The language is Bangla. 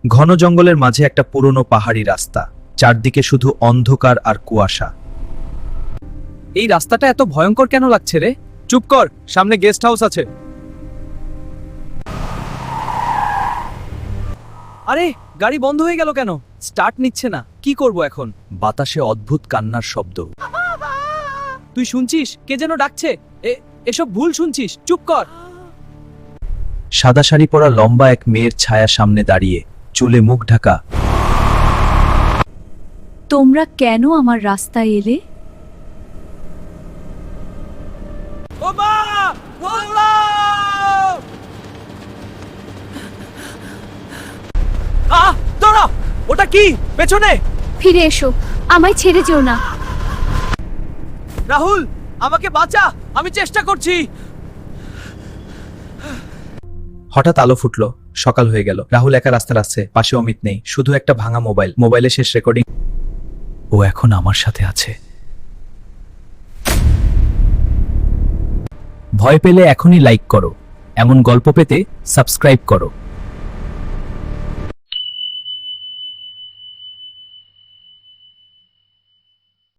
ঘন জঙ্গলের মাঝে একটা পুরনো পাহাড়ি রাস্তা, চারদিকে শুধু অন্ধকার আর কুয়াশা। এই রাস্তাটা এত ভয়ঙ্কর কেন লাগছে রে? চুপ কর, সামনে গেস্ট হাউস আছে। আরে গাড়ি বন্ধ হয়ে গেল কেন? স্টার্ট নিচ্ছে না, কি করব এখন? বাতাসে অদ্ভুত কান্নার শব্দ। তুই শুনছিস? কে যেন ডাকছে। এসব ভুল শুনছিস, চুপ কর। সাদা শাড়ি পরা লম্বা এক মেয়ের ছায়া সামনে দাঁড়িয়ে, চুলে মুখ ঢাকা। তোমরা কেন আমার রাস্তায় এলে? ও মা! দাঁড়া! ওটা কি? পেছনে! ফিরে এসো, আমায় ছেড়ে যেও না। রাহুল, আমাকে বাঁচা, আমি চেষ্টা করছি। হঠাৎ আলো ফুটলো, সকাল হয়ে গেল। রাহুল একা রাস্তার আসছে, পাশে অমিত নেই, শুধু একটা ভাঙা মোবাইল। মোবাইলে শেষ রেকর্ডিং। ও এখন আমার সাথে আছে। ভয় পেলে এখনই লাইক করো, এমন গল্প পেতে সাবস্ক্রাইব করো।